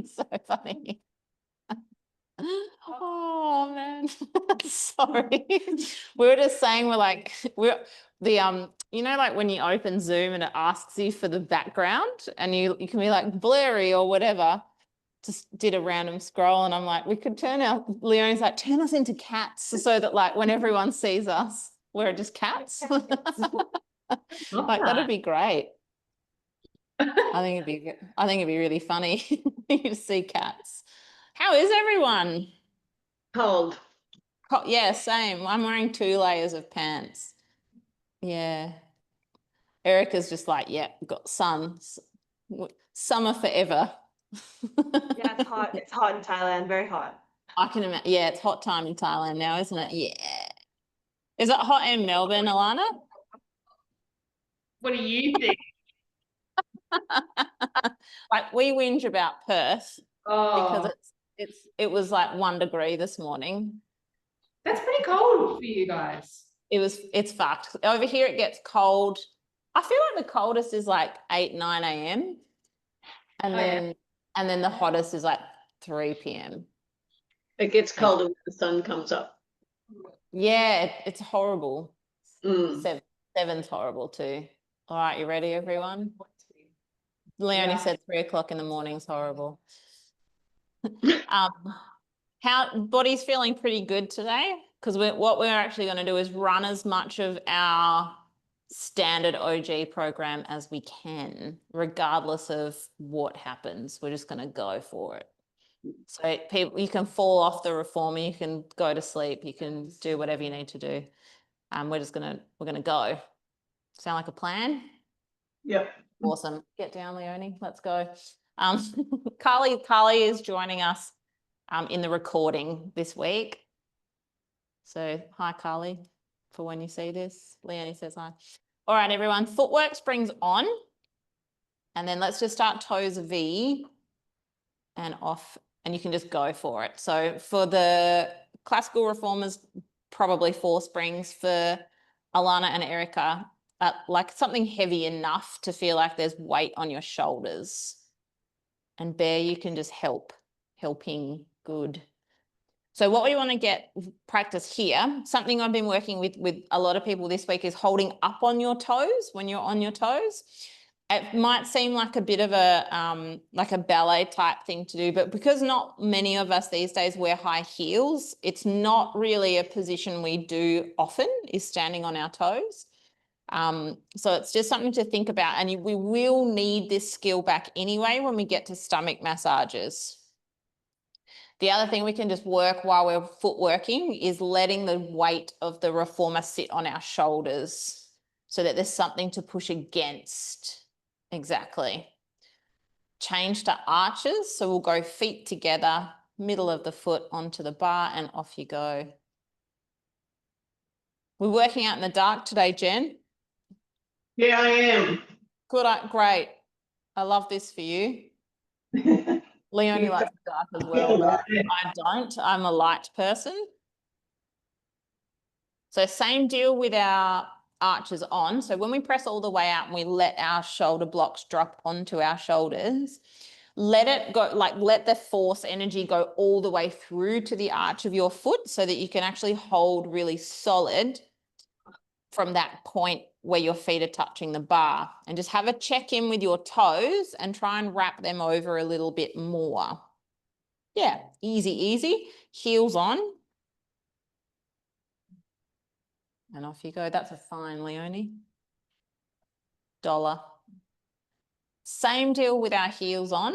be so funny. Oh man, sorry. We were just saying we're you know, like when you open Zoom and it asks you for the background and you can be like blurry or whatever. Just did a random scroll and I'm like, we could Leonie's like, turn us into cats so that like when everyone sees us, we're just cats. Like that'd be great. I think it'd be really funny to see cats. How is everyone? Cold. Yeah, same. I'm wearing 2 layers of pants. Yeah. Erica's just like, yeah, got sun. Summer forever. Yeah, it's hot. It's hot in Thailand. Very hot. I can imagine. Yeah, it's hot time in Thailand now, isn't it? Yeah. Is it hot in Melbourne, Alana? What do you think? Like we whinge about Perth because Oh, it was like 1 degree this morning. that's pretty cold for you guys. It's fucked. Over here it gets cold. I feel like the coldest is like 8, 9 a.m. And then the hottest is like 3 p.m. It gets colder when the sun comes up. Yeah, it's horrible. Mm. 7's horrible too. All right, you ready, everyone? Leonie said 3 o'clock in the morning is horrible. How body's feeling pretty good today? Because what we're actually going to do is run as much of our standard OG program as we can, regardless of what happens. We're just going to go for it. So people, you can fall off the reformer, you can go to sleep, you can do whatever you need to do. We're gonna go. Sound like a plan? Yep. Awesome. Get down, Leonie. Let's go. Carly is joining us in the recording this week. So hi, Carly, for when you see this. Leonie says hi. All right, everyone. Footwork springs on. And then let's just start toes V and off, and you can just go for it. So for the classical reformers, probably 4 springs. For Alana and Erica, like something heavy enough to feel like there's weight on your shoulders. And Bear, you can just helping, good. So what we want to get practice here, something I've been working with a lot of people this week is holding up on your toes when you're on your toes. It might seem like a bit of a ballet type thing to do, but because not many of us these days wear high heels, it's not really a position we do often, is standing on our toes. So it's just something to think about, and we will need this skill back anyway when we get to stomach massages. The other thing we can just work while we're footworking is letting the weight of the reformer sit on our shoulders so that there's something to push against. Exactly. Change to arches. So we'll go feet together, middle of the foot onto the bar, and off you go. We're working out in the dark today, Jen. Yeah, I am. Good, great. I love this for you. Leonie likes the dark as well, but I don't. I'm a light person. So same deal with our arches on. So when we press all the way out and we let our shoulder blocks drop onto our shoulders, let it go, like let the force energy go all the way through to the arch of your foot so that you can actually hold really solid from that point where your feet are touching the bar, and just have a check in with your toes and try and wrap them over a little bit more. Yeah, easy, easy. Heels on. And off you go. That's a fine, Leonie. Dollar. Same deal with our heels on.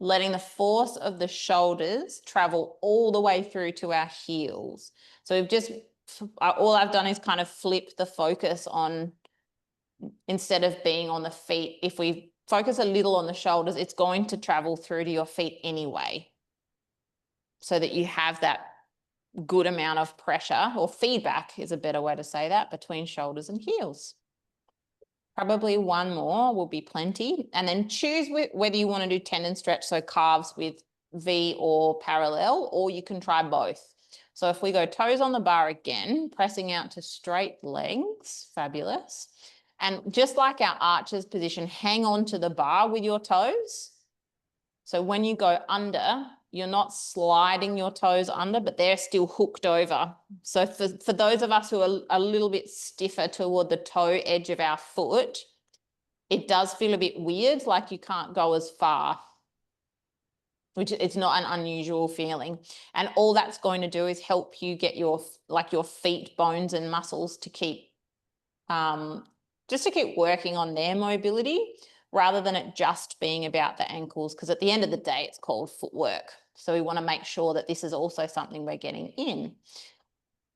Letting the force of the shoulders travel all the way through to our heels. So we've just, all I've done is kind of flip the focus on, instead of being on the feet, if we focus a little on the shoulders, it's going to travel through to your feet anyway. So that you have that good amount of pressure, or feedback is a better way to say that, between shoulders and heels. Probably 1 more will be plenty. And then choose whether you want to do tendon stretch, so calves with V or parallel, or you can try both. So if we go toes on the bar again, pressing out to straight legs, fabulous. And just like our arches position, hang on to the bar with your toes. So when you go under, you're not sliding your toes under, but they're still hooked over. So for those of us who are a little bit stiffer toward the toe edge of our foot, it does feel a bit weird, like you can't go as far, which it's not an unusual feeling. And all that's going to do is help you get your feet, bones and muscles to keep, just to keep working on their mobility rather than it just being about the ankles. Because at the end of the day, it's called footwork. So we want to make sure that this is also something we're getting in.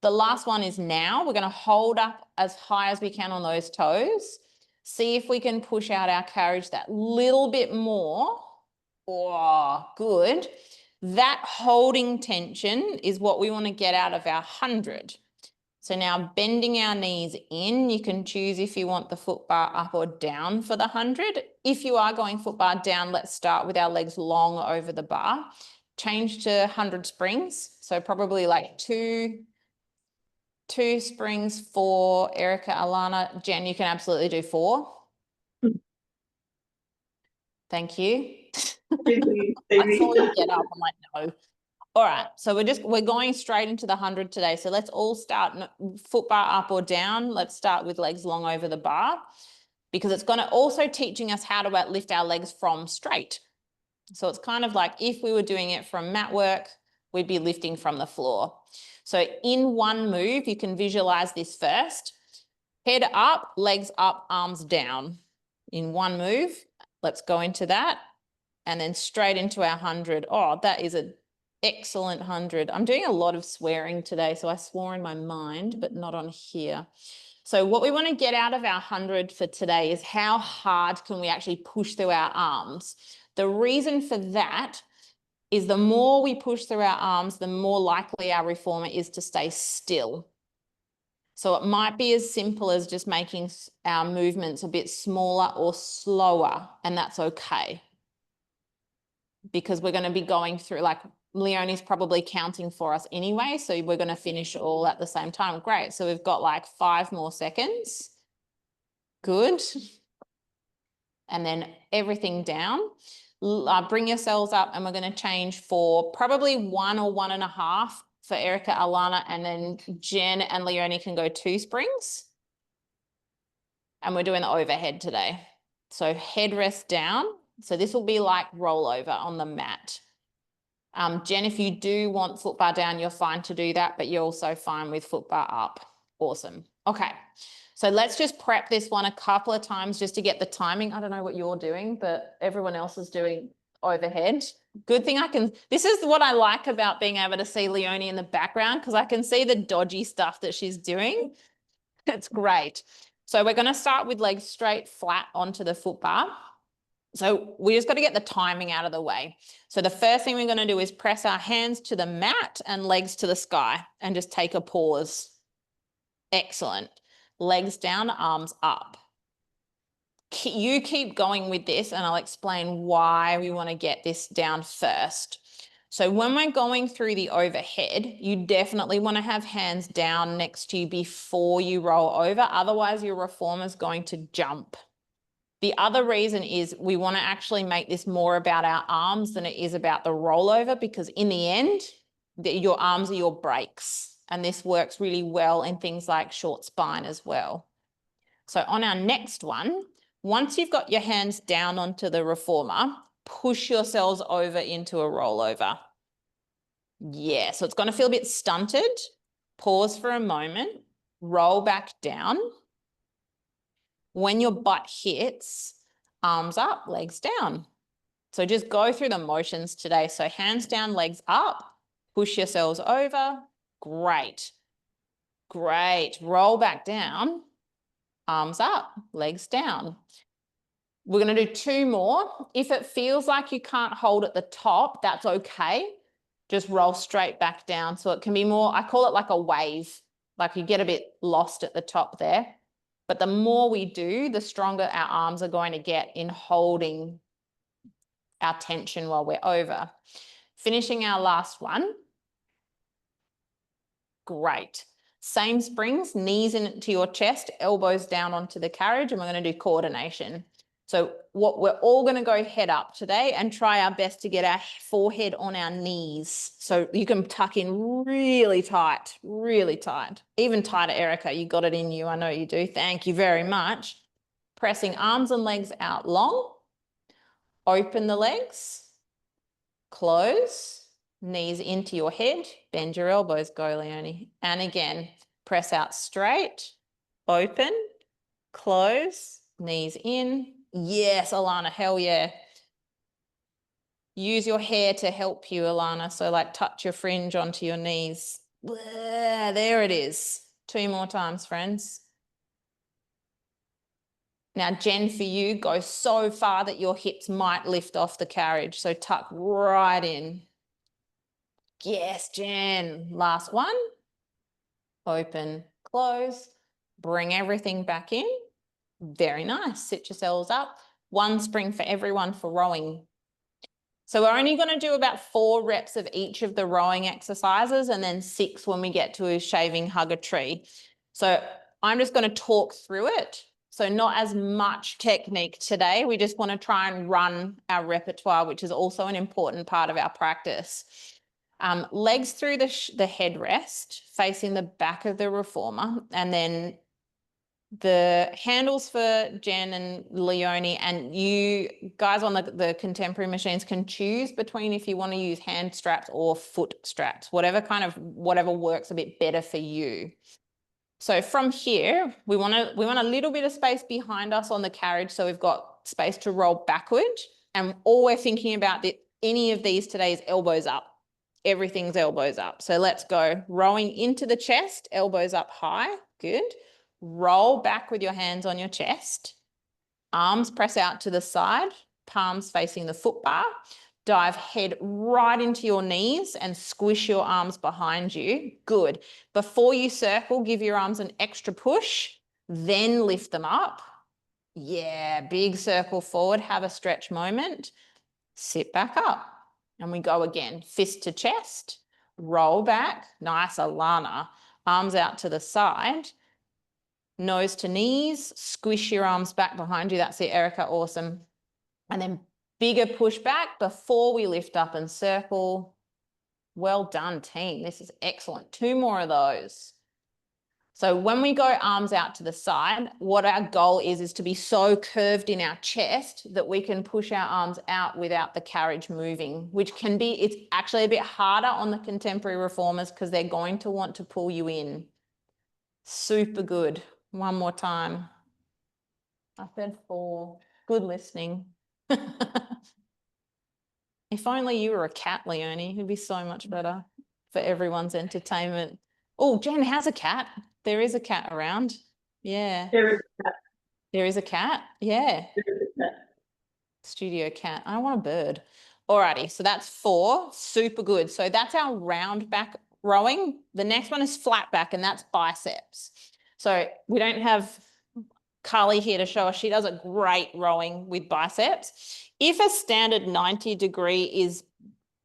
The last one is now. We're going to hold up as high as we can on those toes. See if we can push out our carriage that little bit more. Oh, good. That holding tension is what we want to get out of our 100. So now bending our knees in, you can choose if you want the foot bar up or down for the 100. If you are going foot bar down, let's start with our legs long over the bar. Change to 100 springs. So probably like two springs for Erica, Alana. Jen, you can absolutely do 4. Thank you. I saw you get up. I'm like, no. All right. So we're going straight into the 100 today. So let's all start foot bar up or down. Let's start with legs long over the bar because it's going to also teaching us how to lift our legs from straight. So it's kind of like if we were doing it from mat work, we'd be lifting from the floor. So in one move, you can visualize this first. Head up, legs up, arms down. In one move, let's go into that. And then straight into our 100. Oh, that is an excellent 100. I'm doing a lot of swearing today, so I swore in my mind, but not on here. So what we want to get out of our 100 for today is how hard can we actually push through our arms? The reason for that is the more we push through our arms, the more likely our reformer is to stay still. So it might be as simple as just making our movements a bit smaller or slower, and that's okay. Because we're going to be going through, like Leonie's probably counting for us anyway, so we're going to finish all at the same time. Great. So we've got like 5 more seconds. Good. And then everything down. Bring yourselves up and we're going to change for probably 1 or 1.5 for Erica, Alana, and then Jen and Leonie can go 2 springs. And we're doing the overhead today. So headrest down. So this will be like rollover on the mat. Jen, if you do want foot bar down, you're fine to do that, but you're also fine with foot bar up. Awesome. Okay. So let's just prep this one a couple of times just to get the timing. I don't know what you're doing, but everyone else is doing overhead. Good thing this is what I like about being able to see Leonie in the background because I can see the dodgy stuff that she's doing. It's great. So we're going to start with legs straight flat onto the foot bar. So we just got to get the timing out of the way. So the first thing we're going to do is press our hands to the mat and legs to the sky and just take a pause. Excellent. Legs down, arms up. You keep going with this and I'll explain why we want to get this down first. So when we're going through the overhead, you definitely want to have hands down next to you before you roll over. Otherwise, your reformer is going to jump. The other reason is we want to actually make this more about our arms than it is about the rollover because in the end, your arms are your brakes. And this works really well in things like short spine as well. So on our next one, once you've got your hands down onto the reformer, push yourselves over into a rollover. Yeah, so it's going to feel a bit stunted. Pause for a moment, roll back down. When your butt hits, arms up, legs down. So just go through the motions today. So hands down, legs up, push yourselves over. Great. Great. Roll back down, arms up, legs down. We're going to do 2 more. If it feels like you can't hold at the top, that's okay. Just roll straight back down. So it can be more, I call it like a wave, like you get a bit lost at the top there. But the more we do, the stronger our arms are going to get in holding our tension while we're over. Finishing our last one. Great. Same springs, knees into your chest, elbows down onto the carriage, and we're going to do coordination. So what we're all going to go head up today and try our best to get our forehead on our knees. So you can tuck in really tight, even tighter, Erica. You got it in you. I know you do. Thank you very much. Pressing arms and legs out long. Open the legs. Close. Knees into your head. Bend your elbows. Go, Leonie. And again, press out straight. Open. Close. Knees in. Yes, Alana, hell yeah. Use your hair to help you, Alana. So like touch your fringe onto your knees. There it is. 2 more times, friends. Now, Jen, for you, go so far that your hips might lift off the carriage. So tuck right in. Yes, Jen. Last one. Open, close. Bring everything back in. Very nice. Sit yourselves up. 1 spring for everyone for rowing. So we're only going to do about 4 reps of each of the rowing exercises and then 6 when we get to shaving hug a tree. So I'm just going to talk through it. So not as much technique today. We just want to try and run our repertoire, which is also an important part of our practice. Legs through the headrest, facing the back of the reformer, and then the handles for Jen and Leonie, and you guys on the contemporary machines can choose between if you want to use hand straps or foot straps, whatever works a bit better for you. So from here, we want a little bit of space behind us on the carriage, so we've got space to roll backward, and all we're thinking about any of these today is elbows up. Everything's elbows up. So let's go. Rowing into the chest, elbows up high. Good. Roll back with your hands on your chest. Arms press out to the side, palms facing the foot bar. Dive head right into your knees and squish your arms behind you. Good. Before you circle, give your arms an extra push, then lift them up. Yeah, big circle forward, have a stretch moment. Sit back up. And we go again. Fist to chest, roll back. Nice, Alana. Arms out to the side. Nose to knees, squish your arms back behind you. That's it, Erica, awesome. And then bigger push back before we lift up and circle. Well done, team. This is excellent. 2 more of those. So when we go arms out to the side, what our goal is to be so curved in our chest that we can push our arms out without the carriage moving, which can be, it's actually a bit harder on the contemporary reformers because they're going to want to pull you in. Super good. 1 more time. I said 4. Good listening. If only you were a cat, Leonie, it'd be so much better for everyone's entertainment. Oh, Jen has a cat. There is a cat around. Yeah. There is that. There is a cat. Yeah. There is that. Studio cat. I want a bird. Alrighty. So that's 4. Super good. So that's our round back rowing. The next one is flat back, and that's biceps. So we don't have Carly here to show us. She does a great rowing with biceps. If a standard 90-degree is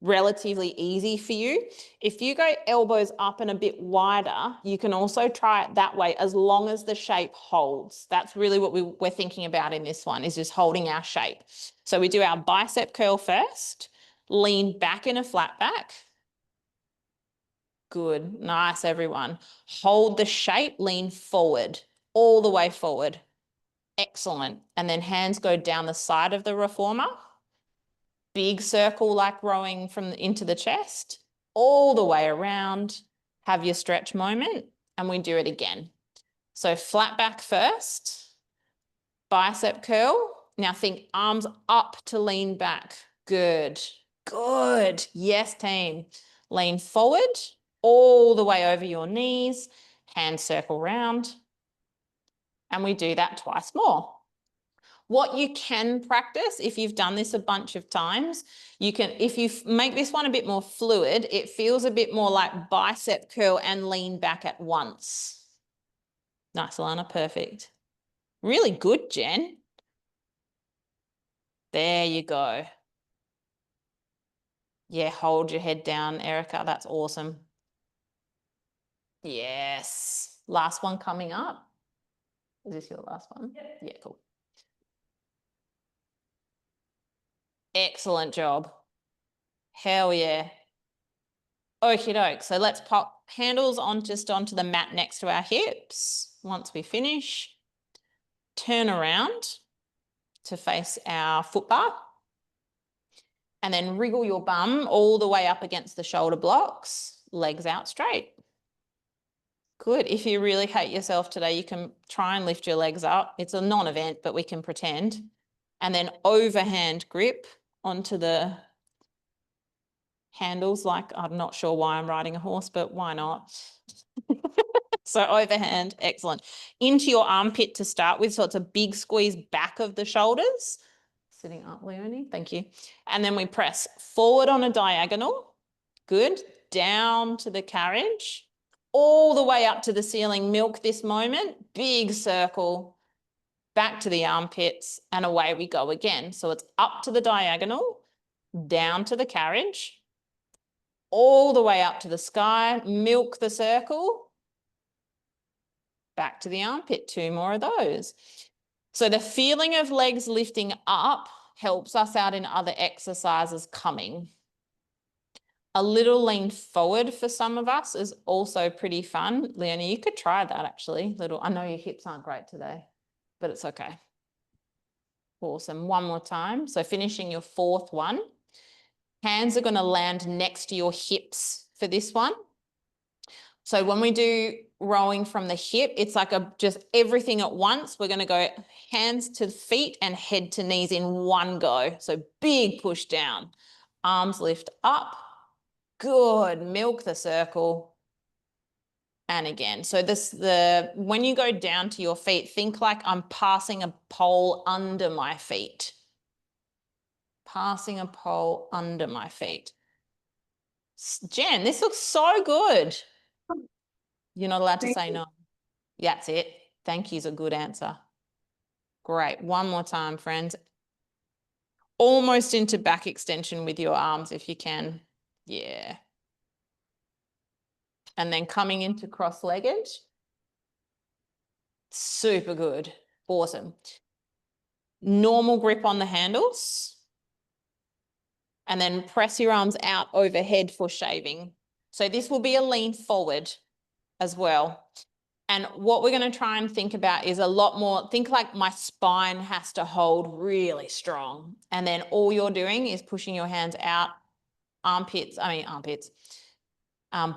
relatively easy for you, if you go elbows up and a bit wider, you can also try it that way as long as the shape holds. That's really what we're thinking about in this one, is just holding our shape. So we do our bicep curl first, lean back in a flat back. Good, nice everyone. Hold the shape, lean forward, all the way forward. Excellent. And then hands go down the side of the reformer. Big circle like rowing into the chest, all the way around. Have your stretch moment, and we do it again. So flat back first, bicep curl. Now think arms up to lean back. Good, good. Yes, team. Lean forward, all the way over your knees, hand circle round. And we do that twice more. What you can practice, if you've done this a bunch of times, you can, if you make this one a bit more fluid, it feels a bit more like bicep curl and lean back at once. Nice, Alana, perfect. Really good, Jen. There you go. Yeah, hold your head down, Erica. That's awesome. Yes. Last one coming up. Is this your last one? Yeah, cool. Excellent job. Hell yeah. Okie doke. So let's pop handles on just onto the mat next to our hips. Once we finish, turn around to face our foot bar. And then wriggle your bum all the way up against the shoulder blocks, legs out straight. Good. If you really hate yourself today, you can try and lift your legs up. It's a non-event, but we can pretend. And then overhand grip onto the handles. Like, I'm not sure why I'm riding a horse, but why not? So overhand, excellent. Into your armpit to start with. So it's a big squeeze back of the shoulders. Sitting up, Leonie, thank you. And then we press forward on a diagonal. Good. Down to the carriage. All the way up to the ceiling. Milk this moment. Big circle. Back to the armpits. And away we go again. So it's up to the diagonal. Down to the carriage. All the way up to the sky. Milk the circle. Back to the armpit. 2 more of those. So the feeling of legs lifting up helps us out in other exercises coming. A little lean forward for some of us is also pretty fun. Leonie, you could try that actually. I know your hips aren't great today, but it's okay. Awesome. One more time. So finishing your 4th one. Hands are going to land next to your hips for this one. So when we do rowing from the hip, it's like just everything at once. We're going to go hands to feet and head to knees in one go. So big push down. Arms lift up. Good. Milk the circle. And again. So when you go down to your feet, think like I'm passing a pole under my feet. Passing a pole under my feet. Jen, this looks so good. You're not allowed to say no. That's it. Thank you is a good answer. Great. One more time, friends. Almost into back extension with your arms if you can. Yeah. And then coming into cross-legged. Super good. Awesome. Normal grip on the handles. And then press your arms out overhead for shaving. So this will be a lean forward as well. And what we're going to try and think about is a lot more, think like my spine has to hold really strong. And then all you're doing is pushing your hands out,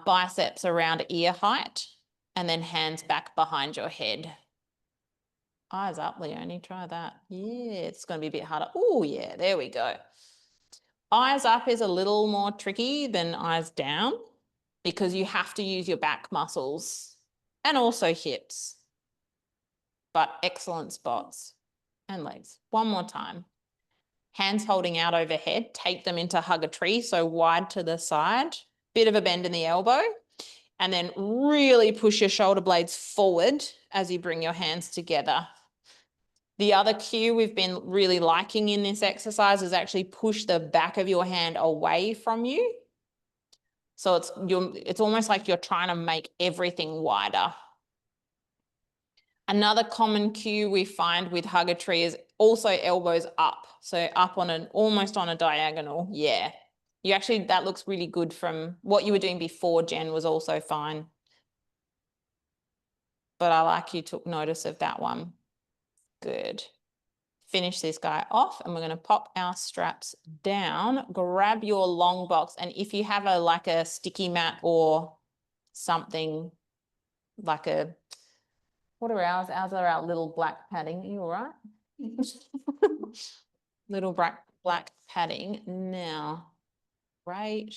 biceps around ear height, and then hands back behind your head. Eyes up, Leonie, try that. Yeah, it's going to be a bit harder. Oh, yeah, there we go. Eyes up is a little more tricky than eyes down because you have to use your back muscles and also hips, but excellent spots and legs. One more time. Hands holding out overhead, take them into hug a tree, so wide to the side, bit of a bend in the elbow, and then really push your shoulder blades forward as you bring your hands together. The other cue we've been really liking in this exercise is actually push the back of your hand away from you. So it's almost like you're trying to make everything wider. Another common cue we find with hug a tree is also elbows up. So up on almost on a diagonal. Yeah. That looks really good from what you were doing before, Jen, was also fine. But I like you took notice of that one. Good. Finish this guy off and we're going to pop our straps down, grab your long box. And if you have like a sticky mat or something like what are ours? Ours are our little black padding. Are you all right? Little black padding. Now, right.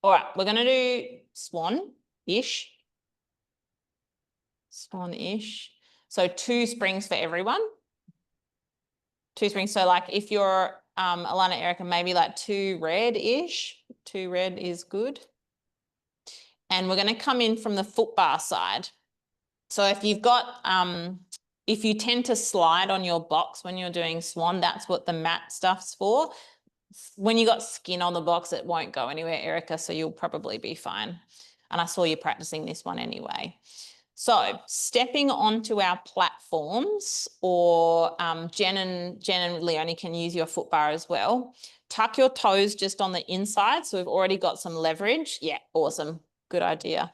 All right, we're going to do swan-ish. Swan-ish. So 2 springs for everyone. 2 springs. So like if you're Alana, Erica, maybe like 2 red-ish. 2 red is good. And we're going to come in from the foot bar side. So if you've got, if you tend to slide on your box when you're doing swan, that's what the mat stuff's for. When you got skin on the box, it won't go anywhere, Erica, so you'll probably be fine. And I saw you practicing this one anyway. So stepping onto our platforms, or Jen and Leonie can use your foot bar as well. Tuck your toes just on the inside. So we've already got some leverage. Yeah, awesome. Good idea.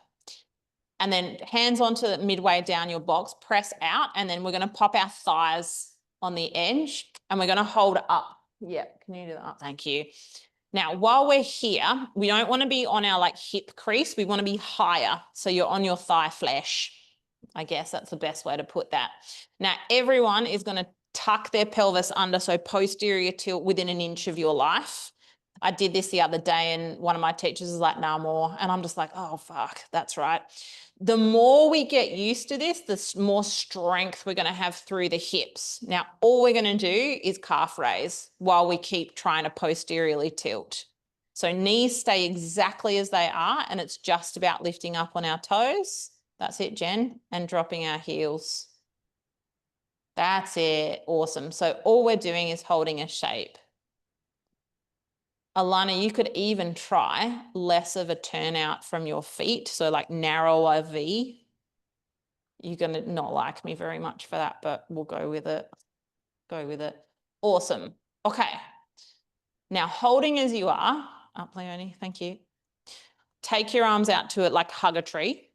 And then hands onto midway down your box, press out, and then we're going to pop our thighs on the edge and we're going to hold it up. Yeah, can you do that? Thank you. Now, while we're here, we don't want to be on our like hip crease. We want to be higher. So you're on your thigh flesh. I guess that's the best way to put that. Now, everyone is going to tuck their pelvis under. So posterior tilt within an inch of your life. I did this the other day and one of my teachers is like, "No more." And I'm just like, oh, fuck, that's right. The more we get used to this, the more strength we're going to have through the hips. Now, all we're going to do is calf raise while we keep trying to posteriorly tilt. So knees stay exactly as they are, and it's just about lifting up on our toes. That's it, Jen, and dropping our heels. That's it. Awesome. So all we're doing is holding a shape. Alana, you could even try less of a turnout from your feet. So like narrower V. You're going to not like me very much for that, but we'll go with it. Go with it. Awesome. Okay. Now holding as you are, up Leonie, thank you. Take your arms out to it like hug a tree.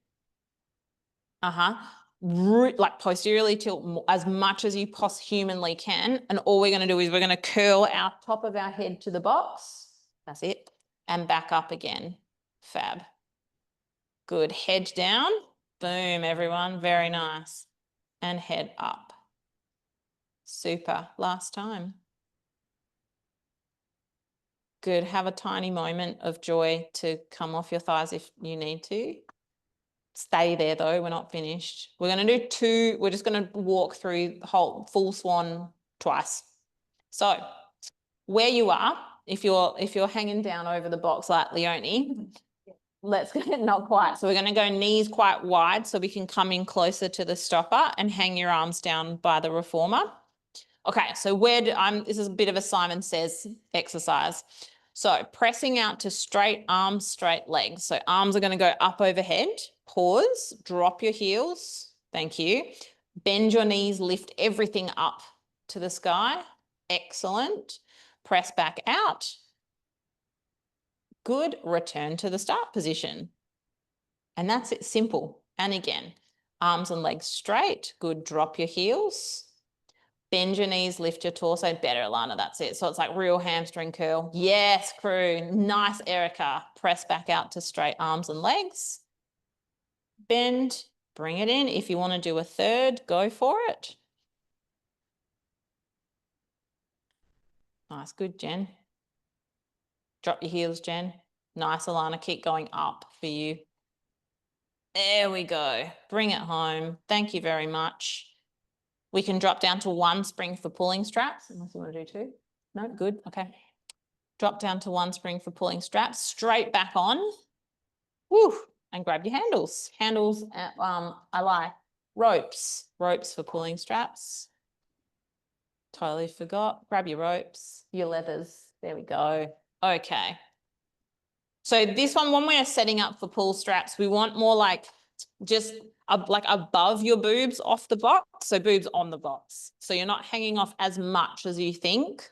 Like posteriorly tilt as much as you humanly can. And all we're going to do is we're going to curl our top of our head to the box. That's it. And back up again. Fab. Good. Head down. Boom, everyone. Very nice. And head up. Super. Last time. Good. Have a tiny moment of joy to come off your thighs if you need to. Stay there though. We're not finished. We're going to do 2. We're just going to walk through the whole full swan twice. So where you are, if you're hanging down over the box like Leonie, let's go, not quite. So we're going to go knees quite wide so we can come in closer to the stopper and hang your arms down by the reformer. Okay, so this is a bit of a Simon Says exercise. So pressing out to straight arms, straight legs. So arms are going to go up overhead. Pause, drop your heels. Thank you. Bend your knees, lift everything up to the sky. Excellent. Press back out. Good. Return to the start position. And that's it. Simple. And again, arms and legs straight. Good. Drop your heels. Bend your knees, lift your torso. Better, Alana. That's it. So it's like real hamstring curl. Yes, crew. Nice, Erica. Press back out to straight arms and legs. Bend. Bring it in. If you want to do a third, go for it. Nice. Good, Jen. Drop your heels, Jen. Nice, Alana. Keep going up for you. There we go. Bring it home. Thank you very much. We can drop down to 1 spring for pulling straps, unless you want to do 2. No, good. Okay. Drop down to 1 spring for pulling straps. Straight back on. Woo. And grab your handles. Handles, I like ropes. Ropes for pulling straps. Totally forgot. Grab your ropes, your leathers. There we go. Okay. So this one, when we're setting up for pull straps, we want more like just like above your boobs off the box. So boobs on the box. So you're not hanging off as much as you think.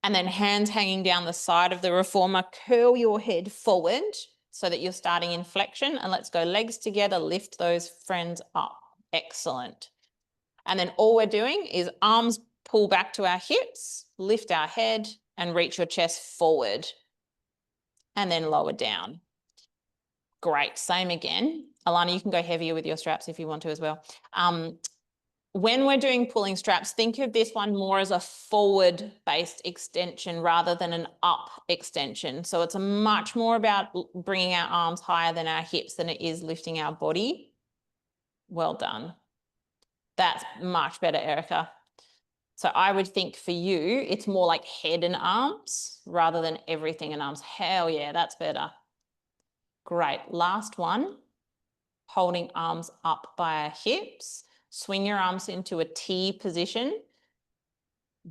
And then hands hanging down the side of the reformer, curl your head forward so that you're starting in flexion. And let's go legs together, lift those friends up. Excellent. And then all we're doing is arms pull back to our hips, lift our head and reach your chest forward and then lower down. Great. Same again. Alana, you can go heavier with your straps if you want to as well. When we're doing pulling straps, think of this one more as a forward-based extension rather than an up extension. So it's much more about bringing our arms higher than our hips than it is lifting our body. Well done. That's much better, Erica. So I would think for you, it's more like head and arms rather than everything and arms. Hell yeah, that's better. Great. Last one, holding arms up by our hips. Swing your arms into a T position.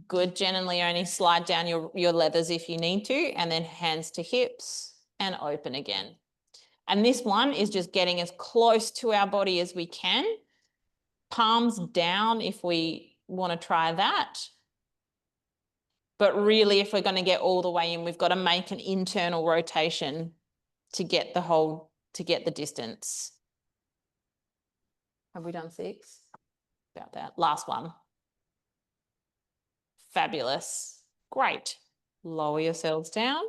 Good, Jen and Leonie, slide down your leathers if you need to, and then hands to hips and open again. And this one is just getting as close to our body as we can. Palms down if we want to try that. But really, if we're going to get all the way in, we've got to make an internal rotation to get the distance. Have we done 6? About that. Last one. Fabulous. Great. Lower yourselves down.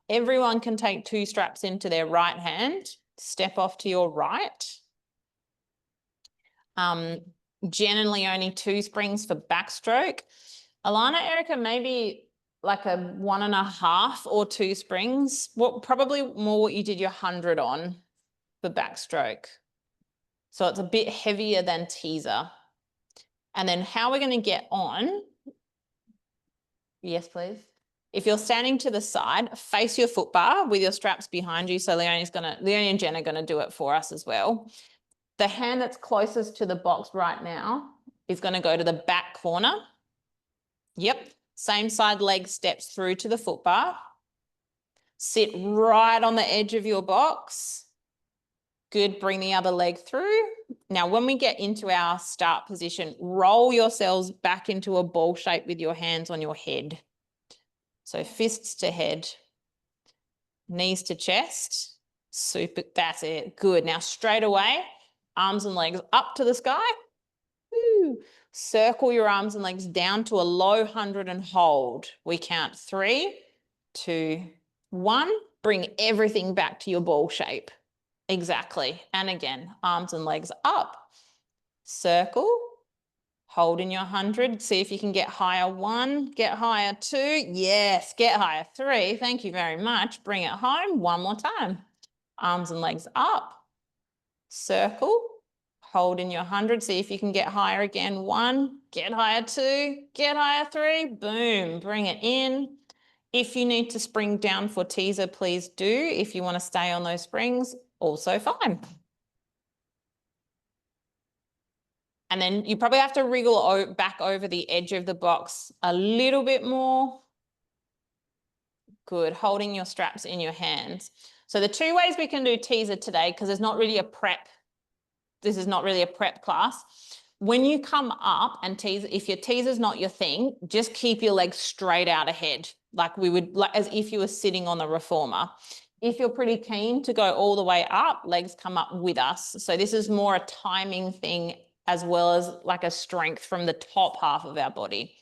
Everyone can take 2 straps into their right hand. Step off to your right. Generally only 2 springs for backstroke. Alana, Erica, maybe like a 1.5 or 2 springs. Probably more what you did your 100 on for backstroke. So it's a bit heavier than teaser. And then how we're going to get on. Yes, please. If you're standing to the side, face your foot bar with your straps behind you. So Leonie and Jen are going to do it for us as well. The hand that's closest to the box right now is going to go to the back corner. Yep. Same side leg steps through to the foot bar. Sit right on the edge of your box. Good. Bring the other leg through. Now, when we get into our start position, roll yourselves back into a ball shape with your hands on your head. So fists to head, knees to chest. Super. That's it. Good. Now, straight away, arms and legs up to the sky. Woo. Circle your arms and legs down to a low 100 and hold. We count 3, 2, 1. Bring everything back to your ball shape. Exactly. And again, arms and legs up. Circle. Hold in your 100. See if you can get higher. 1, get higher. 2. Yes, get higher. 3. Thank you very much. Bring it home. 1 more time. Arms and legs up. Circle. Hold in your 100. See if you can get higher again. 1, get higher. 2, get higher. 3. Boom. Bring it in. If you need to spring down for teaser, please do. If you want to stay on those springs, also fine. And then you probably have to wriggle back over the edge of the box a little bit more. Good. Holding your straps in your hands. So the 2 ways we can do teaser today, because there's not really a prep. This is not really a prep class. When you come up and tease, if your teaser's not your thing, just keep your legs straight out ahead, like as if you were sitting on the reformer. If you're pretty keen to go all the way up, legs come up with us. So this is more a timing thing as well as like a strength from the top half of our body.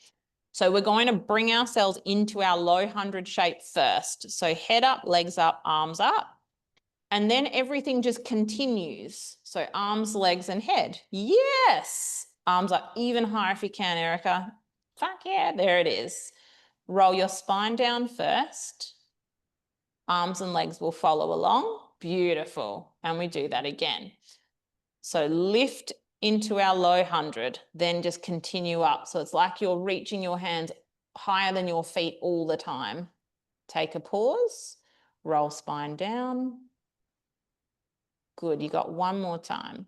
So we're going to bring ourselves into our low 100 shape first. So head up, legs up, arms up. And then everything just continues. So arms, legs, and head. Yes. Arms up even higher if you can, Erica. Fuck yeah, there it is. Roll your spine down first. Arms and legs will follow along. Beautiful. And we do that again. So lift into our low 100, then just continue up. So it's like you're reaching your hands higher than your feet all the time. Take a pause. Roll spine down. Good, you got 1 more time.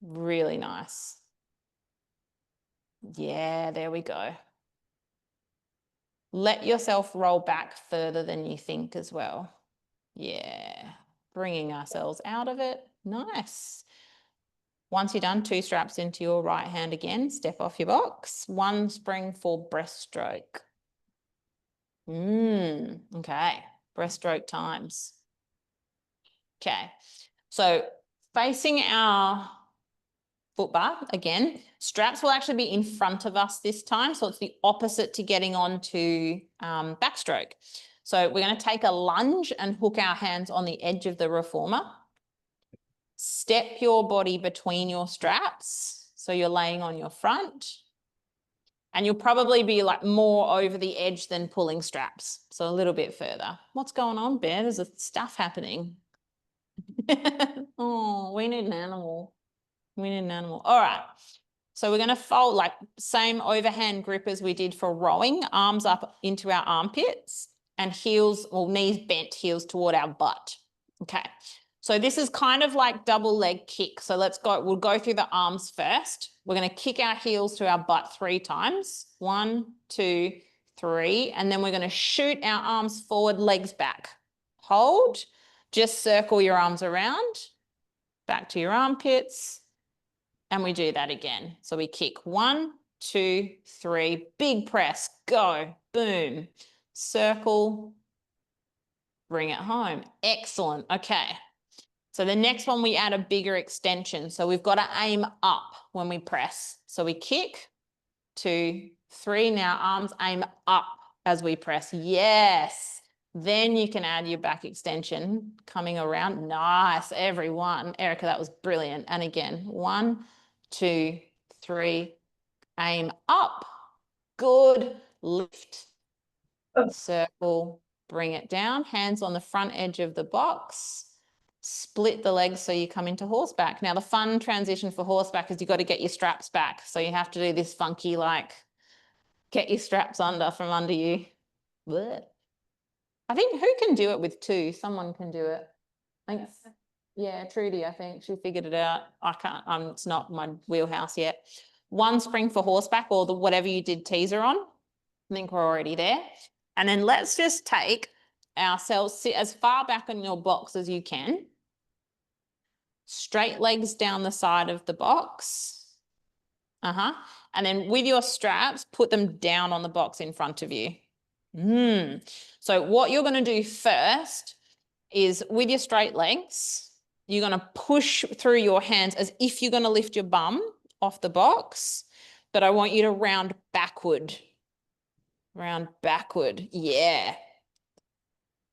Really nice. Yeah, there we go. Let yourself roll back further than you think as well. Yeah, bringing ourselves out of it. Nice. Once you're done, 2 straps into your right hand again, step off your box. 1 spring for breaststroke. Okay, breaststroke times. Okay, so facing our foot bar again, straps will actually be in front of us this time. So it's the opposite to getting on to backstroke. So we're going to take a lunge and hook our hands on the edge of the reformer. Step your body between your straps. So you're laying on your front. And you'll probably be like more over the edge than pulling straps. So a little bit further. What's going on, Bear? There's stuff happening. Oh, we need an animal. We need an animal. All right. So we're going to fold like same overhand grip as we did for rowing, arms up into our armpits and heels or knees bent, heels toward our butt. Okay. So this is kind of like double leg kick. So let's go. We'll go through the arms first. We're going to kick our heels to our butt 3 times. 1, 2, 3. And then we're going to shoot our arms forward, legs back. hold, just circle your arms around, back to your armpits, and we do that again. So we kick 1, 2, 3, big press, go, boom, circle, bring it home. Excellent. Okay. So the next one, we add a bigger extension. So we've got to aim up when we press. So we kick, 2, 3. Now arms aim up as we press. Yes. Then you can add your back extension coming around. Nice, everyone. Erica, that was brilliant. And again, 1, 2, 3, aim up. Good. Lift, circle, bring it down. Hands on the front edge of the box. Split the legs so you come into horseback. Now the fun transition for horseback is you've got to get your straps back. So you have to do this funky, like, get your straps from under you. Blech. I think who can do it with 2? Someone can do it. I think, yeah, Trudy, I think she figured it out. I can't, it's not my wheelhouse yet. 1 spring for horseback or whatever you did teaser on. I think we're already there. And then let's just take ourselves, sit as far back in your box as you can. Straight legs down the side of the box. And then with your straps, put them down on the box in front of you. So what you're going to do first is with your straight legs, you're going to push through your hands as if you're going to lift your bum off the box, but I want you to round backward. Round backward. Yeah.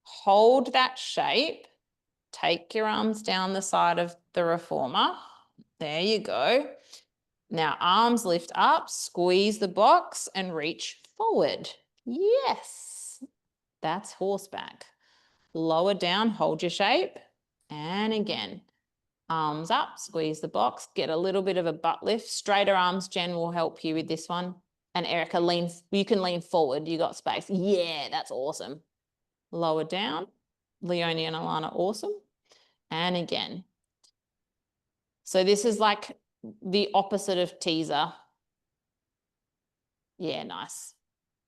Hold that shape. Take your arms down the side of the reformer. There you go. Now arms lift up, squeeze the box and reach forward. Yes, that's horseback. Lower down, hold your shape. And again, arms up, squeeze the box, get a little bit of a butt lift. Straighter arms, Jen will help you with this one. And Erica, you can lean forward, you got space. Yeah, that's awesome. Lower down, Leonie and Alana, awesome. And again. So this is like the opposite of teaser. Yeah, nice.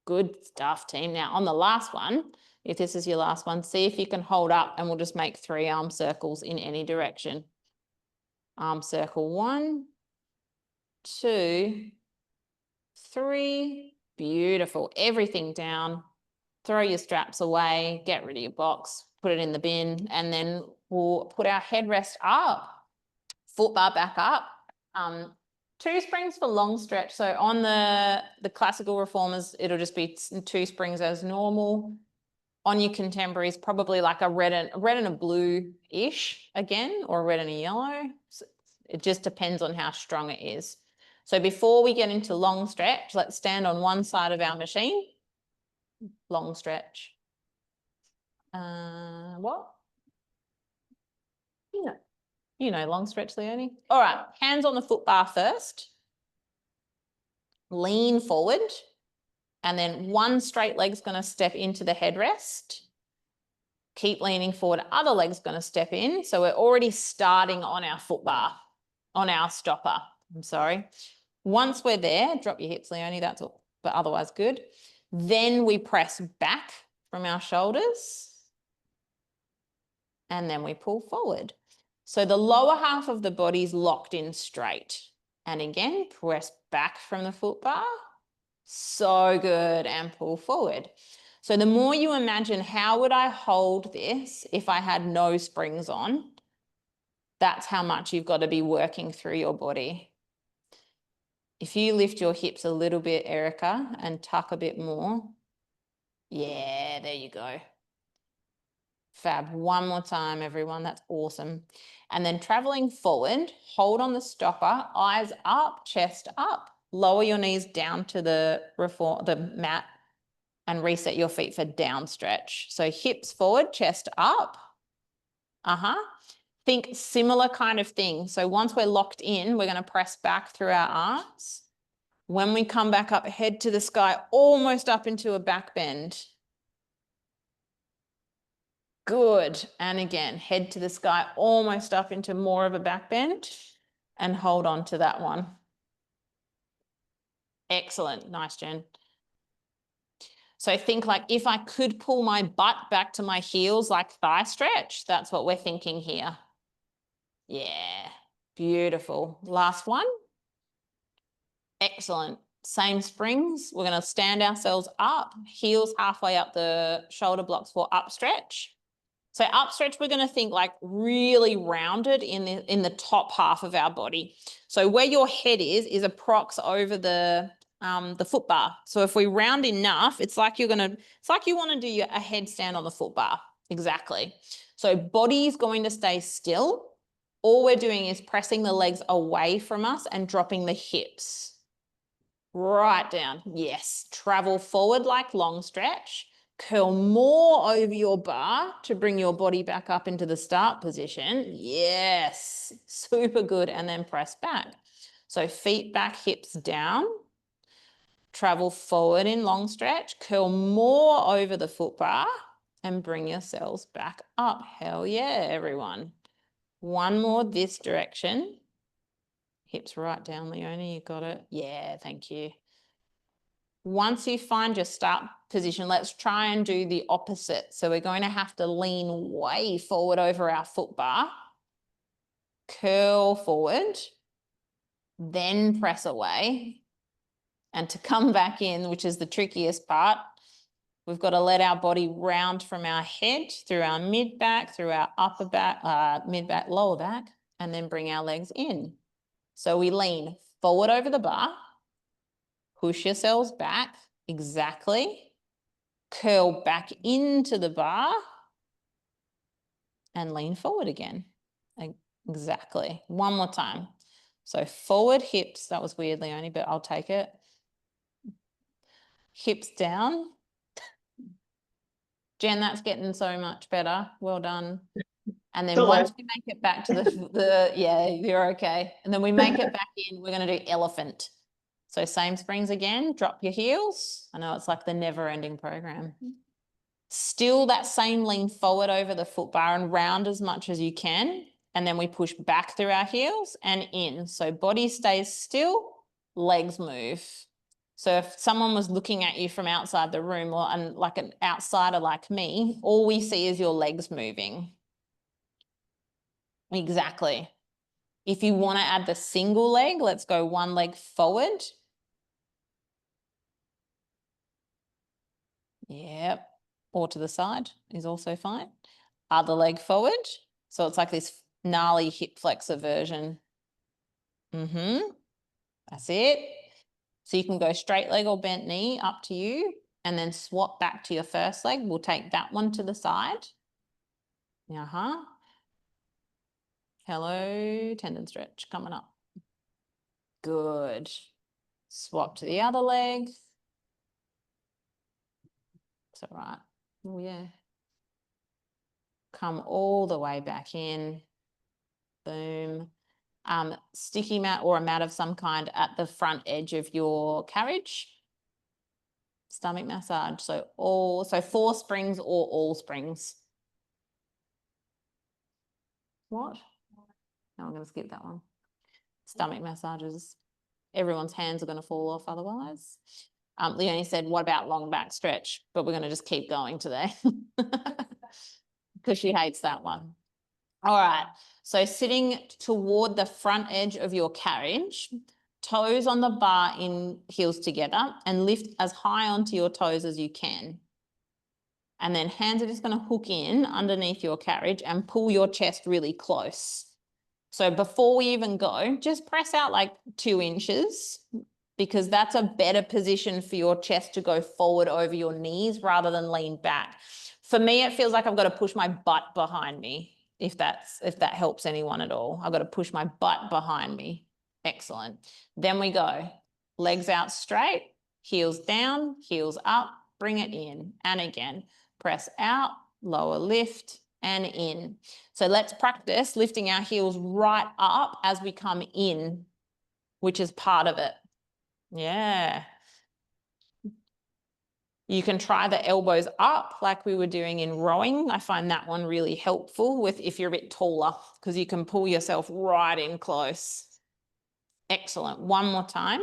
Good stuff, team. Now on the last one, if this is your last one, see if you can hold up and we'll just make 3 arm circles in any direction. Arm circle 1, 2, 3. Beautiful. Everything down. Throw your straps away, get rid of your box, put it in the bin, and then we'll put our headrest up. Foot bar back up. 2 springs for long stretch. So on the classical reformers, it'll just be 2 springs as normal. On your contemporaries, probably like a red and a blue-ish again, or a red and a yellow. So it just depends on how strong it is. So before we get into long stretch, let's stand on one side of our machine. Long stretch. What? You know, long stretch, Leonie. All right, hands on the foot bar first. Lean forward. And then 1 straight leg's going to step into the headrest. Keep leaning forward. Other leg's going to step in. So we're already starting on our foot bar, on our stopper. I'm sorry. Once we're there, drop your hips, Leonie, that's all, but otherwise good. Then we press back from our shoulders. And then we pull forward. So the lower half of the body is locked in straight. And again, press back from the foot bar. So good. And pull forward. So the more you imagine, how would I hold this if I had no springs on? That's how much you've got to be working through your body. If you lift your hips a little bit, Erica, and tuck a bit more. Yeah, there you go. Fab. One more time, everyone. That's awesome. And then traveling forward, hold on the stopper, eyes up, chest up. Lower your knees down to the mat and reset your feet for down stretch. So hips forward, chest up. Think similar kind of thing. So once we're locked in, we're going to press back through our arms. When we come back up, head to the sky, almost up into a back bend. Good. And again, head to the sky, almost up into more of a back bend and hold on to that one. Excellent. Nice, Jen. So think like if I could pull my butt back to my heels like thigh stretch, that's what we're thinking here. Yeah, beautiful. Last one. Excellent. Same springs. We're going to stand ourselves up, heels halfway up the shoulder blocks for up stretch. So up stretch, we're going to think like really rounded in the top half of our body. So where your head is approx over the foot bar. So if we round enough, it's like you want to do a headstand on the foot bar. Exactly. So body is going to stay still. All we're doing is pressing the legs away from us and dropping the hips. Right down. Yes. Travel forward like long stretch. Curl more over your bar to bring your body back up into the start position. Yes. Super good. And then press back. So feet back, hips down. Travel forward in long stretch. Curl more over the foot bar and bring yourselves back up. Hell yeah, everyone. One more this direction. Hips right down, Leonie. You got it. Yeah, thank you. Once you find your start position, let's try and do the opposite. So we're going to have to lean way forward over our foot bar, curl forward, then press away. And to come back in, which is the trickiest part, we've got to let our body round from our head through our mid back, through our upper back, mid back, lower back, and then bring our legs in. So we lean forward over the bar, push yourselves back, exactly. Curl back into the bar and lean forward again. Exactly. One more time. So forward hips, that was weird, Leonie, but I'll take it. Hips down. Jen, that's getting so much better. Well done. And then once we make it back to yeah, you're okay. And then we make it back in, we're going to do elephant. So same springs again, drop your heels. I know it's like the never ending program. Still that same lean forward over the foot bar and round as much as you can. And then we push back through our heels and in. So body stays still, legs move. So if someone was looking at you from outside the room and like an outsider like me, all we see is your legs moving. Exactly. If you want to add the single leg, let's go one leg forward. Yep. Or to the side is also fine. Other leg forward. So it's like this gnarly hip flexor version. That's it. So you can go straight leg or bent knee, up to you, and then swap back to your first leg. We'll take that one to the side. Hello, tendon stretch coming up. Good. Swap to the other leg. It's all right. Oh, yeah. Come all the way back in. Boom. Sticky mat or a mat of some kind at the front edge of your carriage. Stomach massage. So 4 springs or all springs. What? No, I'm going to skip that one. Stomach massages. Everyone's hands are going to fall off otherwise. Leonie said, what about long back stretch? But we're going to just keep going today because she hates that one. All right. So sitting toward the front edge of your carriage, toes on the bar in heels together, and lift as high onto your toes as you can. And then hands are just going to hook in underneath your carriage and pull your chest really close. So before we even go, just press out like 2 inches because that's a better position for your chest to go forward over your knees rather than lean back. For me, it feels like I've got to push my butt behind me, if that helps anyone at all. I've got to push my butt behind me. Excellent. Then we go. Legs out straight, heels down, heels up, bring it in. And again, press out, lower lift, and in. So let's practice lifting our heels right up as we come in, which is part of it. Yeah. You can try the elbows up like we were doing in rowing. I find that one really helpful with if you're a bit taller because you can pull yourself right in close. Excellent. One more time.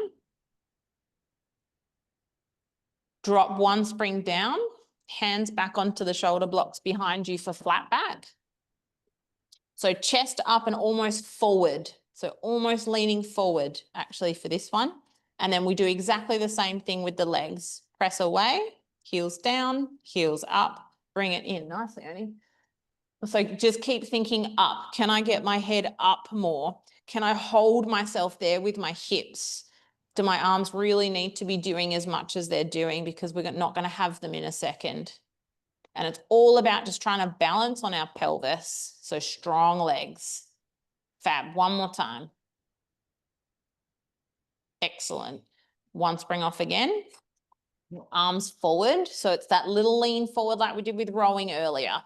Drop one spring down, hands back onto the shoulder blocks behind you for flat back. So chest up and almost forward. So almost leaning forward actually for this one. And then we do exactly the same thing with the legs. Press away, heels down, heels up, bring it in. Nice, Leonie. So just keep thinking up. Can I get my head up more? Can I hold myself there with my hips? Do my arms really need to be doing as much as they're doing, because we're not going to have them in a second? And it's all about just trying to balance on our pelvis. So strong legs. Fab. One more time. Excellent. One spring off again. Arms forward. So it's that little lean forward like we did with rowing earlier.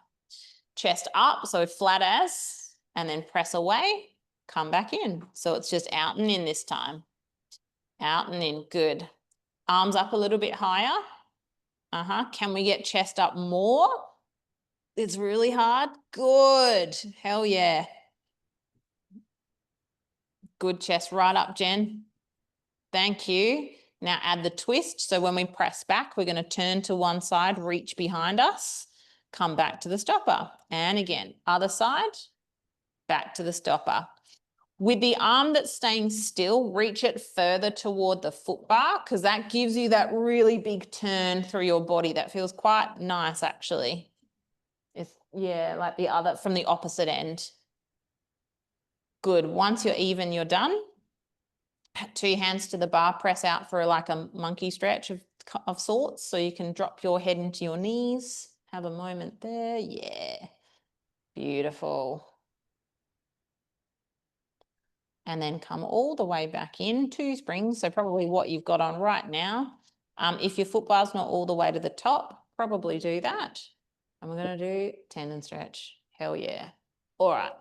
Chest up, so flat as, and then press away, come back in. So it's just out and in this time. Out and in. Good. Arms up a little bit higher. Can we get chest up more? It's really hard. Good. Hell yeah. Good. Chest right up, Jen. Thank you. Now add the twist. So when we press back, we're going to turn to one side, reach behind us, come back to the stopper. And again, other side, back to the stopper. With the arm that's staying still, reach it further toward the foot bar, because that gives you that really big turn through your body. That feels quite nice, actually. It's, yeah, like the other, from the opposite end. Good. Once you're even, you're done. Two hands to the bar, press out for like a monkey stretch of sorts. So you can drop your head into your knees. Have a moment there. Yeah. Beautiful. And then come all the way back in, 2 springs. So probably what you've got on right now. If your foot bar's not all the way to the top, probably do that. And we're going to do tendon stretch. Hell yeah. All right.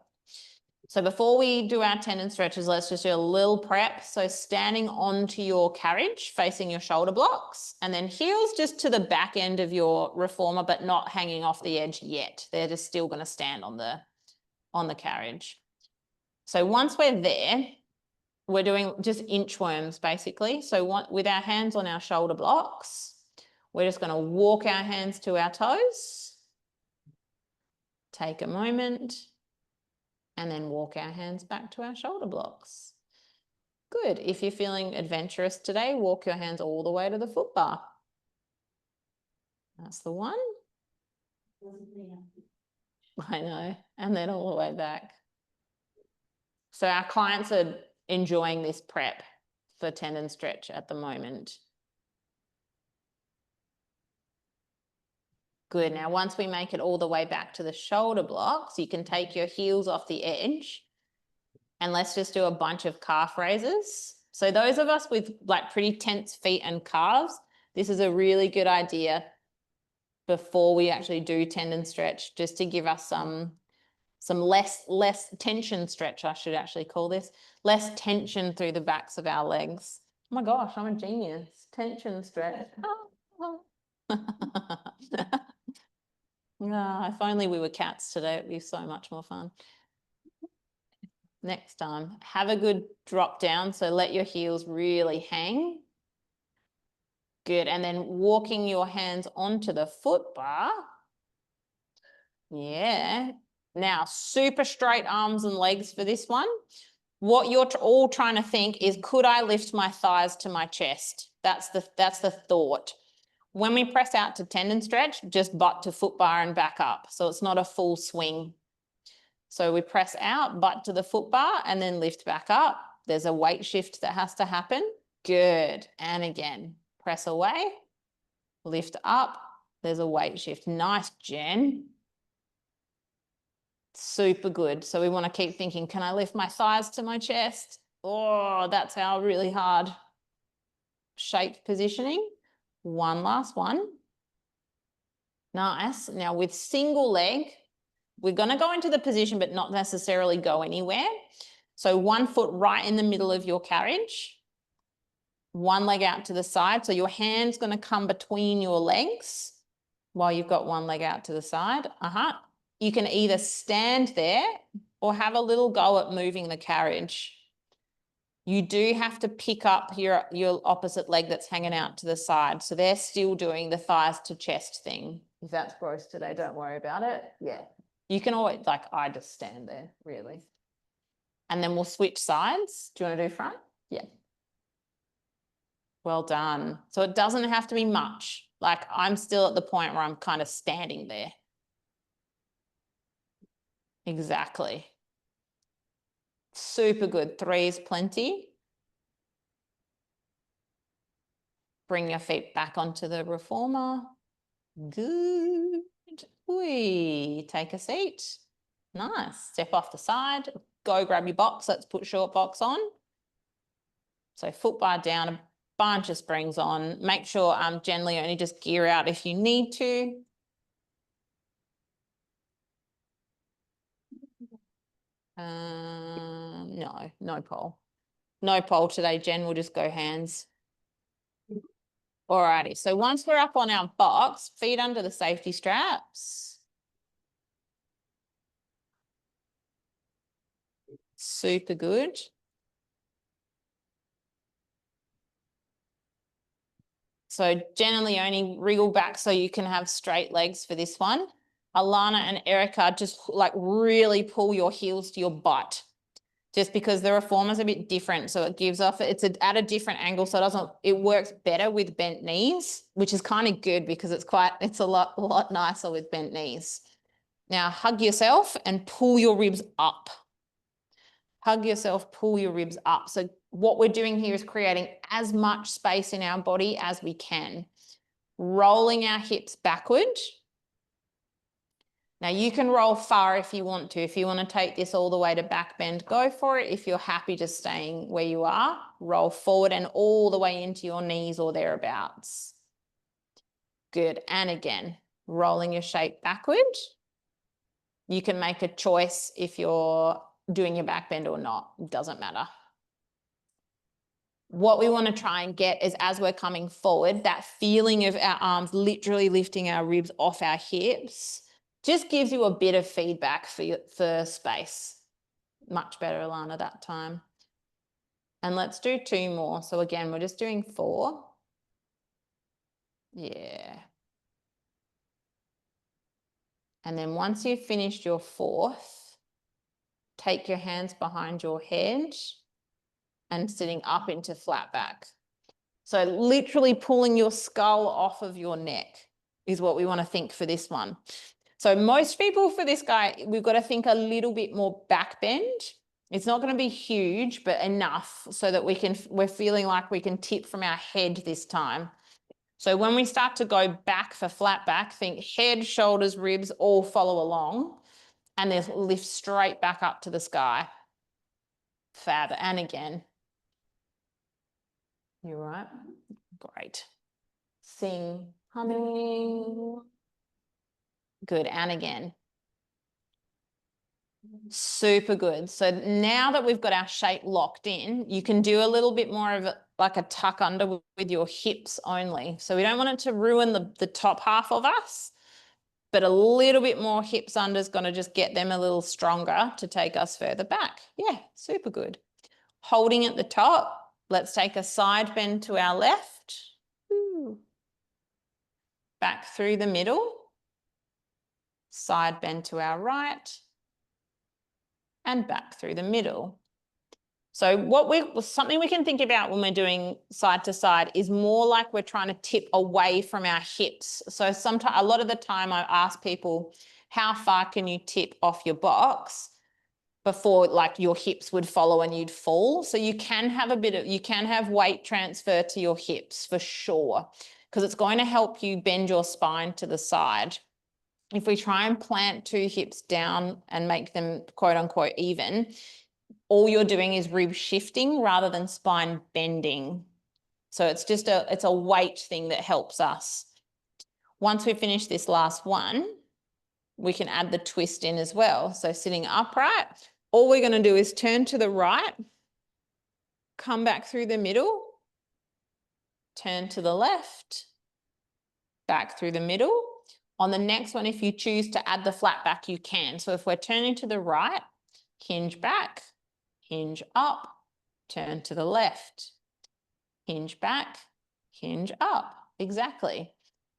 So before we do our tendon stretches, let's just do a little prep. So standing onto your carriage, facing your shoulder blocks, and then heels just to the back end of your reformer, but not hanging off the edge yet. They're just still going to stand on the carriage. So once we're there, we're doing just inchworms basically. So with our hands on our shoulder blocks, we're just going to walk our hands to our toes. Take a moment. And then walk our hands back to our shoulder blocks. Good. If you're feeling adventurous today, walk your hands all the way to the foot bar. That's the one. I know. And then all the way back. So our clients are enjoying this prep for tendon stretch at the moment. Good. Now, once we make it all the way back to the shoulder blocks, you can take your heels off the edge and let's just do a bunch of calf raises. So those of us with like pretty tense feet and calves, this is a really good idea before we actually do tendon stretch, just to give us some less tension stretch, I should actually call this, less tension through the backs of our legs. Oh my gosh, I'm a genius. Tension stretch. If only we were cats today, it'd be so much more fun. Next time, have a good drop down. So let your heels really hang. Good. And then walking your hands onto the foot bar. Yeah. Now, super straight arms and legs for this one. What you're all trying to think is, could I lift my thighs to my chest? That's the thought. When we press out to tendon stretch, just butt to foot bar and back up. So it's not a full swing. So we press out, butt to the foot bar, and then lift back up. There's a weight shift that has to happen. Good. And again, press away, lift up. There's a weight shift. Nice, Jen. Super good. So we want to keep thinking, can I lift my thighs to my chest? Oh, that's our really hard shaped positioning. One last one. Nice. Now with single leg, we're going to go into the position, but not necessarily go anywhere. So 1 foot right in the middle of your carriage, 1 leg out to the side. So your hand's going to come between your legs while you've got 1 leg out to the side. You can either stand there or have a little go at moving the carriage. you do have to pick up your opposite leg that's hanging out to the side. So they're still doing the thighs to chest thing. If that's gross today, don't worry about it. Yeah. You can always, like, I just stand there, really. And then we'll switch sides. Do you want to do front? Yeah. Well done. So it doesn't have to be much. Like, I'm still at the point where I'm kind of standing there. Exactly. Super good. 3 is plenty. Bring your feet back onto the reformer. Good. Whee. Take a seat. Nice. Step off the side. Go grab your box. Let's put short box on. So foot bar down, a bunch of springs on. Make sure generally only just gear out if you need to. No pole. No pole today, Jen. We'll just go hands. Alrighty. So once we're up on our box, feet under the safety straps. Super good. So generally only wriggle back so you can have straight legs for this one. Alana and Erica, just like really pull your heels to your butt, just because the reformer's a bit different. So it gives off, it's at a different angle. So it works better with bent knees, which is kind of good because it's a lot nicer with bent knees. Now hug yourself and pull your ribs up. Hug yourself, pull your ribs up. So what we're doing here is creating as much space in our body as we can. Rolling our hips backward. Now you can roll far if you want to. If you want to take this all the way to back bend, go for it. If you're happy just staying where you are, roll forward and all the way into your knees or thereabouts. Good. And again, rolling your shape backward. You can make a choice if you're doing your back bend or not. It doesn't matter. What we want to try and get is, as we're coming forward, that feeling of our arms literally lifting our ribs off our hips just gives you a bit of feedback for space. Much better, Alana, that time. And let's do 2 more. So again, we're just doing 4. Yeah. And then once you've finished your 4th, take your hands behind your head and sitting up into flat back. So literally pulling your skull off of your neck is what we want to think for this one. So most people for this guy, we've got to think a little bit more back bend. It's not going to be huge, but enough so that we're feeling like we can tip from our head this time. So when we start to go back for flat back, think head, shoulders, ribs all follow along and then lift straight back up to the sky. Fab. And again. You're right. Great. Sing, humming. Good. And again. Super good. So now that we've got our shape locked in, you can do a little bit more of like a tuck under with your hips only. So we don't want it to ruin the top half of us, but a little bit more hips under is going to just get them a little stronger to take us further back. Yeah, super good. Holding at the top. Let's take a side bend to our left. Ooh. Back through the middle. Side bend to our right. And back through the middle. So something we can think about when we're doing side to side is more like we're trying to tip away from our hips. So sometimes, a lot of the time I ask people, how far can you tip off your box before like your hips would follow and you'd fall? So you can have weight transfer to your hips for sure, because it's going to help you bend your spine to the side. If we try and plant 2 hips down and make them quote unquote even, all you're doing is rib shifting rather than spine bending. So it's just it's a weight thing that helps us. Once we finish this last one, we can add the twist in as well. So sitting upright, all we're going to do is turn to the right, come back through the middle, turn to the left, back through the middle. On the next one, if you choose to add the flat back, you can. So if we're turning to the right, hinge back, hinge up, turn to the left, hinge back, hinge up. Exactly.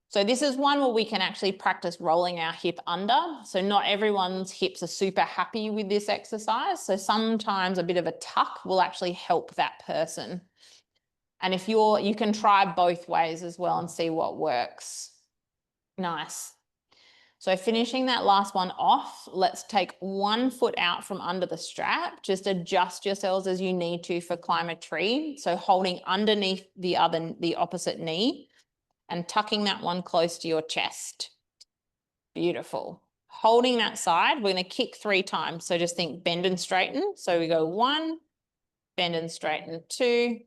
So this is one where we can actually practice rolling our hip under. So not everyone's hips are super happy with this exercise. So sometimes a bit of a tuck will actually help that person. And if you can try both ways as well and see what works. Nice. So finishing that last one off, let's take one foot out from under the strap. Just adjust yourselves as you need to for climb a tree. So holding underneath the opposite knee and tucking that one close to your chest. Beautiful. Holding that side, we're going to kick 3 times. So just think bend and straighten. So we go 1, bend and straighten 2,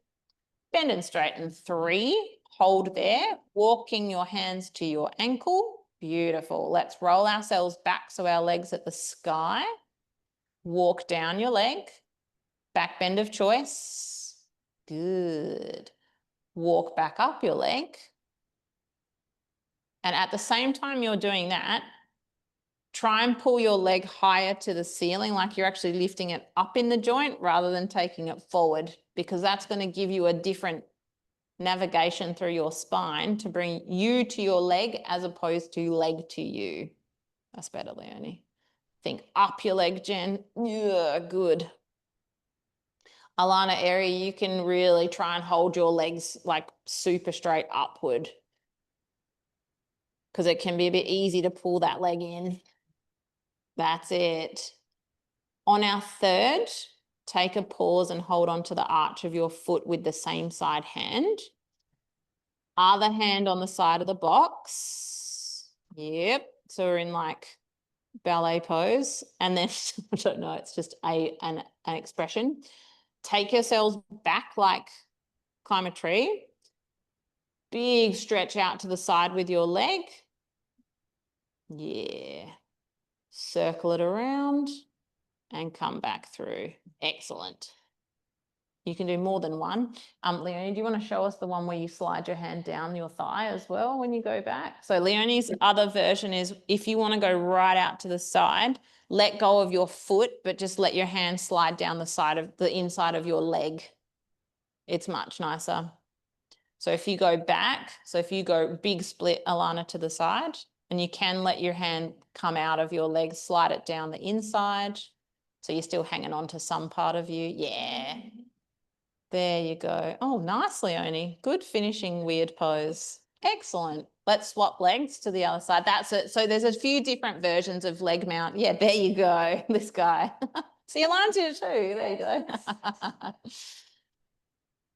bend and straighten 3. Hold there, walking your hands to your ankle. Beautiful. Let's roll ourselves back so our legs at the sky. Walk down your leg. Back bend of choice. Good. Walk back up your leg. And at the same time you're doing that, try and pull your leg higher to the ceiling, like you're actually lifting it up in the joint rather than taking it forward, because that's going to give you a different navigation through your spine to bring you to your leg as opposed to leg to you. That's better, Leonie. Think up your leg, Jen. Yeah, good. Alana, area, you can really try and hold your legs like super straight upward, because it can be a bit easy to pull that leg in. That's it. On our third, take a pause and hold on to the arch of your foot with the same side hand. Other hand on the side of the box. Yep. So we're in like ballet pose. And then, I don't know, it's just an expression. Take yourselves back like climb a tree. Big stretch out to the side with your leg. Yeah. Circle it around and come back through. Excellent. You can do more than one. Leonie, do you want to show us the one where you slide your hand down your thigh as well when you go back? So Leonie's other version is if you want to go right out to the side, let go of your foot, but just let your hand slide down the side of the inside of your leg. It's much nicer. So if you go back, so if you go big split, Alana, to the side, and you can let your hand come out of your leg, slide it down the inside. So you're still hanging on to some part of you. Yeah. There you go. Oh, nice, Leonie. Good finishing weird pose. Excellent. Let's swap legs to the other side. That's it. So there's a few different versions of leg mount. Yeah, there you go. This guy. See, Alana's here too. There you go.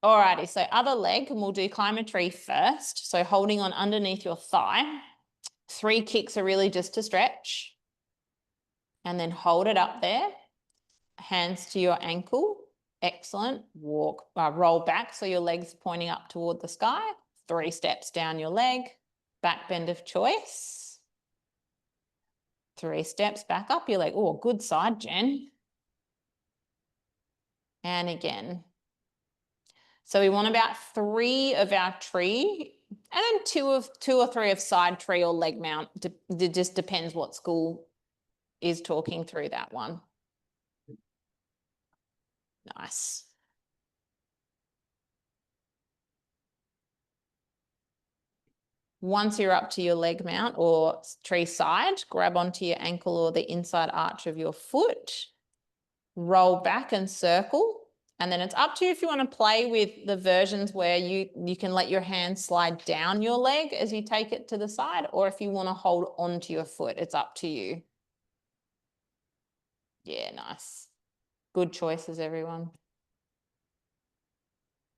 Alrighty, so other leg, and we'll do climb a tree first. So holding on underneath your thigh. 3 kicks are really just to stretch. And then hold it up there. Hands to your ankle. Excellent. Walk, roll back so your leg's pointing up toward the sky. 3 steps down your leg. Back bend of choice. 3 steps back up your leg. Oh, good side, Jen. And again. So we want about 3 of our tree, and then 2 or 3 of side tree or leg mount. It just depends what school is talking through that one. Nice. Once you're up to your leg mount or tree side, grab onto your ankle or the inside arch of your foot, roll back and circle. And then it's up to you if you want to play with the versions where you can let your hand slide down your leg as you take it to the side, or if you want to hold onto your foot, it's up to you. Yeah, nice. Good choices, everyone.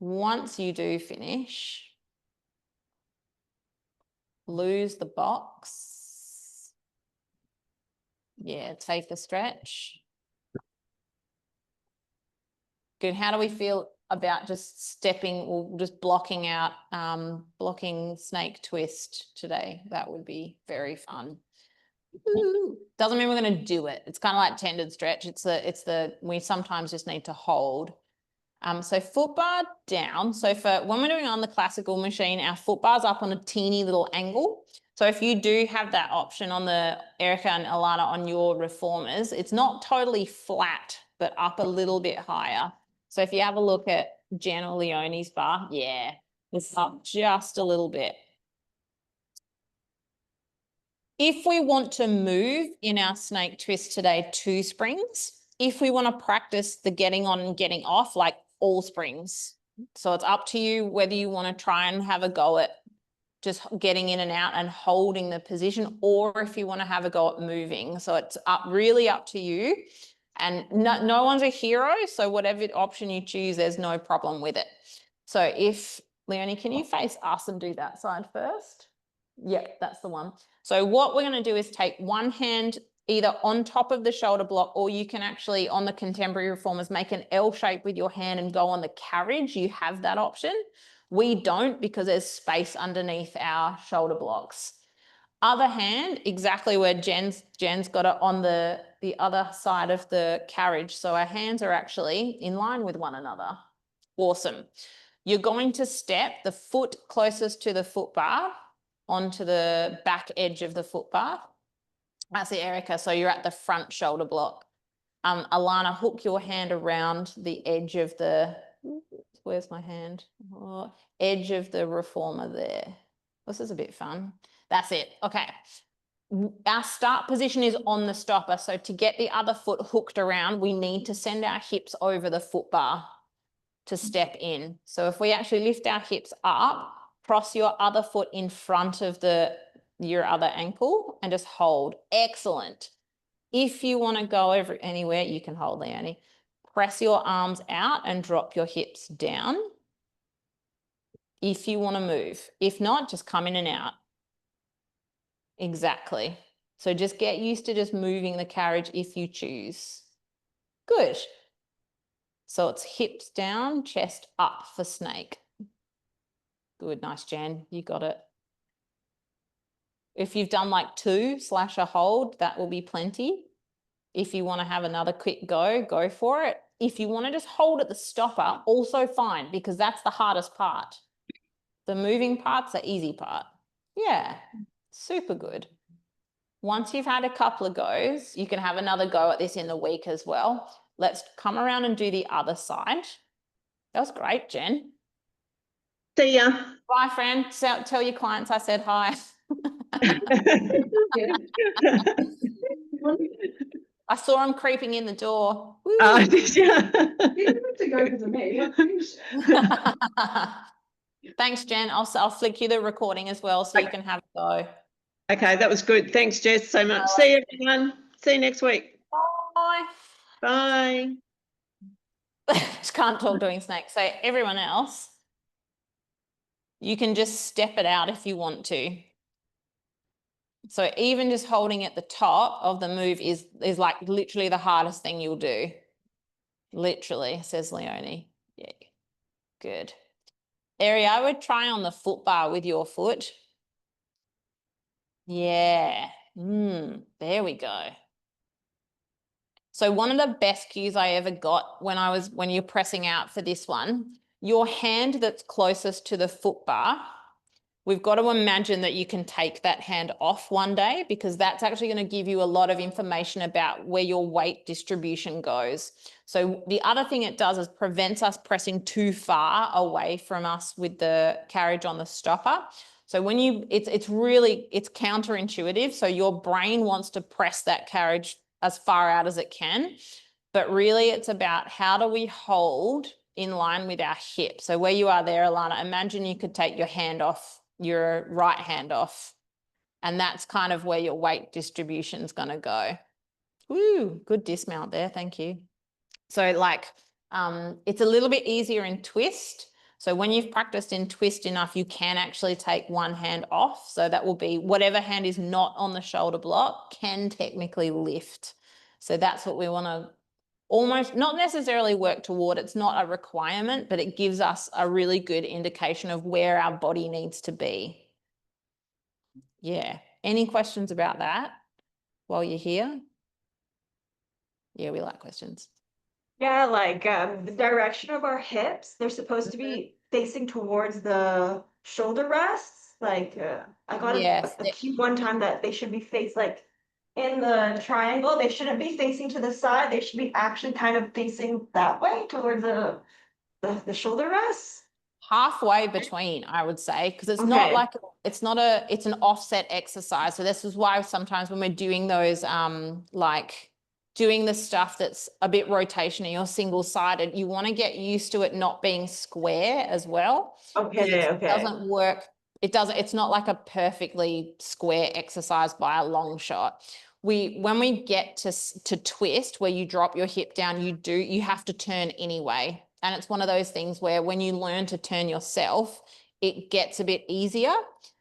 Once you do finish, lose the box. Yeah, take a stretch. Good. How do we feel about just stepping or just blocking out, blocking snake twist today? That would be very fun. Ooh. Doesn't mean we're going to do it. It's kind of like tendon stretch. We sometimes just need to hold. So foot bar down. So for when we're doing on the classical machine, our foot bar's up on a teeny little angle. So if you do have that option on the Erica and Alana on your reformers, it's not totally flat, but up a little bit higher. So if you have a look at Jen or Leonie's bar, yeah, it's up just a little bit. If we want to move in our snake twist today to springs, if we want to practice the getting on and getting off, like all springs. So it's up to you whether you want to try and have a go at just getting in and out and holding the position, or if you want to have a go at moving. So it's really up to you. And no one's a hero. So whatever option you choose, there's no problem with it. So if, Leonie, can you face us and do that side first? Yep, that's the one. So what we're going to do is take one hand either on top of the shoulder block, or you can actually, on the contemporary reformers, make an L shape with your hand and go on the carriage. You have that option. We don't, because there's space underneath our shoulder blocks. Other hand, exactly where Jen's got it on the other side of the carriage. So our hands are actually in line with one another. Awesome. You're going to step the foot closest to the foot bar onto the back edge of the foot bar. That's it, Erica. So you're at the front shoulder block. Alana, hook your hand around the edge of the, where's my hand? Oh, edge of the reformer there. This is a bit fun. That's it. Okay. Our start position is on the stopper. So to get the other foot hooked around, we need to send our hips over the foot bar to step in. So if we actually lift our hips up, cross your other foot in front of your other ankle and just hold. Excellent. If you want to go over anywhere, you can hold, Leonie. Press your arms out and drop your hips down if you want to move. If not, just come in and out. Exactly. So just get used to just moving the carriage if you choose. Good. So it's hips down, chest up for snake. Good, nice, Jen. You got it. If you've done like 2 / a hold, that will be plenty. If you want to have another quick go for it. If you want to just hold at the stopper, also fine, because that's the hardest part. The moving part's the easy part. Yeah, super good. Once you've had a couple of goes, you can have another go at this in the week as well. Let's come around and do the other side. That was great, Jen. See ya. Bye, friend. Tell your clients I said hi. I saw him creeping in the door. Woo. Did you? You have to go to me. Thanks, Jen. I'll flick you the recording as well so you can have a go. Okay, that was good. Thanks, Jess, so much. See you, everyone. See you next week. Bye. Bye. Just can't talk doing snakes. So everyone else, you can just step it out if you want to. So even just holding at the top of the move is like literally the hardest thing you'll do. Literally, says Leonie. Yeah, good. Ari, I would try on the foot bar with your foot. Yeah, there we go. So one of the best cues I ever got when you're pressing out for this one, your hand that's closest to the foot bar, we've got to imagine that you can take that hand off one day, because that's actually going to give you a lot of information about where your weight distribution goes. So the other thing it does is prevents us pressing too far away from us with the carriage on the stopper. So when it's counterintuitive. So your brain wants to press that carriage as far out as it can, but really it's about how do we hold in line with our hip. So where you are there, Alana, imagine you could take your hand off, your right hand off, and that's kind of where your weight distribution is going to go. Woo, good dismount there. Thank you. So like, it's a little bit easier in twist. So when you've practiced in twist enough, you can actually take one hand off. So that will be whatever hand is not on the shoulder block can technically lift. So that's what we want to almost not necessarily work toward. It's not a requirement, but it gives us a really good indication of where our body needs to be. Yeah. Any questions about that while you're here? Yeah, we like questions. Yeah, like the direction of our hips, they're supposed to be facing towards the shoulder rests. Like I got Yes. a cue one time that they should be faced like in the triangle, they shouldn't be facing to the side. They should be actually kind of facing that way toward the shoulder rest. Halfway between, I would say, because it's not Okay. like, it's an offset exercise. So this is why sometimes when we're doing those, like doing the stuff that's a bit rotational or single-sided, you want to get used to it not being square as well. Because Okay, it okay. doesn't work. It's not like a perfectly square exercise by a long shot. When we get to twist, where you drop your hip down, you have to turn anyway. And it's one of those things where when you learn to turn yourself, it gets a bit easier.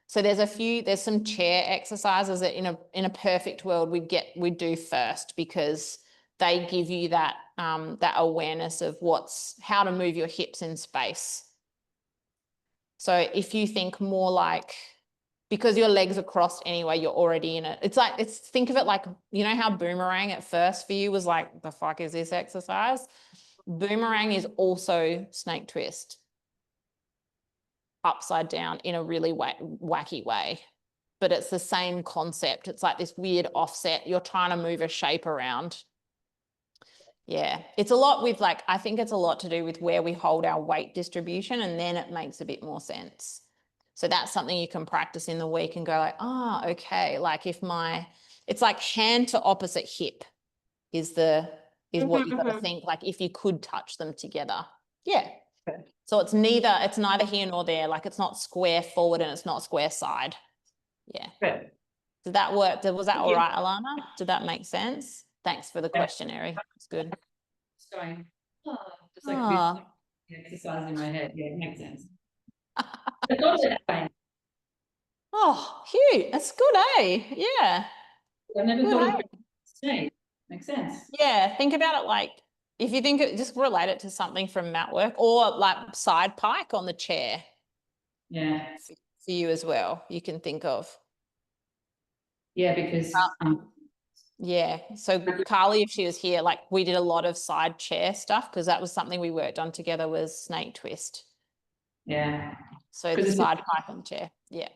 So there's some chair exercises that in a perfect world we'd do first, because they give you that that awareness of how to move your hips in space. So if you think more like, because your legs are crossed anyway, you're already in it. Think of it like, you know how boomerang at first for you was like, the fuck is this exercise? Boomerang is also snake twist. Upside down in a really wacky way. But it's the same concept. It's like this weird offset. You're trying to move a shape around. Yeah, it's a lot with I think it's a lot to do with where we hold our weight distribution, and then it makes a bit more sense. So that's something you can practice in the week and go like, oh, okay. Like it's like hand to opposite hip is what you got to think, like if you could touch them together. Yeah. Okay. So it's neither here nor there. Like it's not square forward and it's not square side. Yeah. Good. Did that work? Was that Thank all you. right, Alana? Did that make sense? Thanks for the question, Eri. It's good. Just going, oh, just like Ah. this exercise in my head. Yeah, it makes sense. I thought that way. Oh, cute. That's good, eh? Yeah. I never Good, thought eh? of snake. Makes sense. Yeah. Think about it like, if you just relate it to something from mat work or like side pike on the chair Yeah. for you as well, you can think of. Yeah, because Yeah. So Carly, if she was here, like we did a lot of side chair stuff because that was something we worked on together, was snake twist. yeah, So the 'Cause it's- side pike on the chair. Yeah.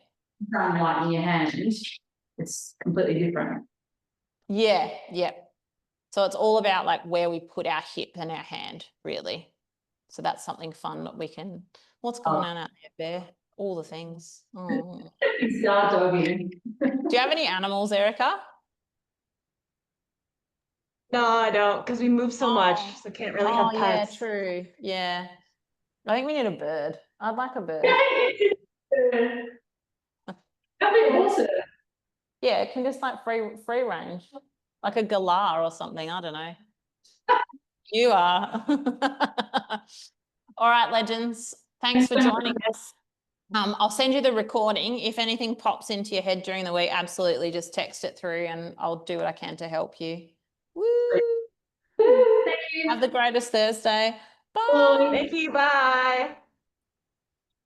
trying light in your hand, it's completely different. Yeah. Yeah. So it's all about like where we put our hip and our hand, really. So that's something fun that we can. What's going on out there, Bear? All the things. Oh. Start dogging. Do you have any animals, Erica? No, I don't, because we move so much, Oh. so can't really have Yeah, pets. true. Yeah. I think we need a bird. I'd like a bird. That'd be awesome. Yeah, it can just like free range, like a galah or something. I don't know. You are. All right, legends. Thanks for joining us. I'll send you the recording. If anything pops into your head during the week, absolutely just text it through and I'll do what I can to help you. Woo! Thank you. Have the greatest Thursday. Bye. Thank you, bye.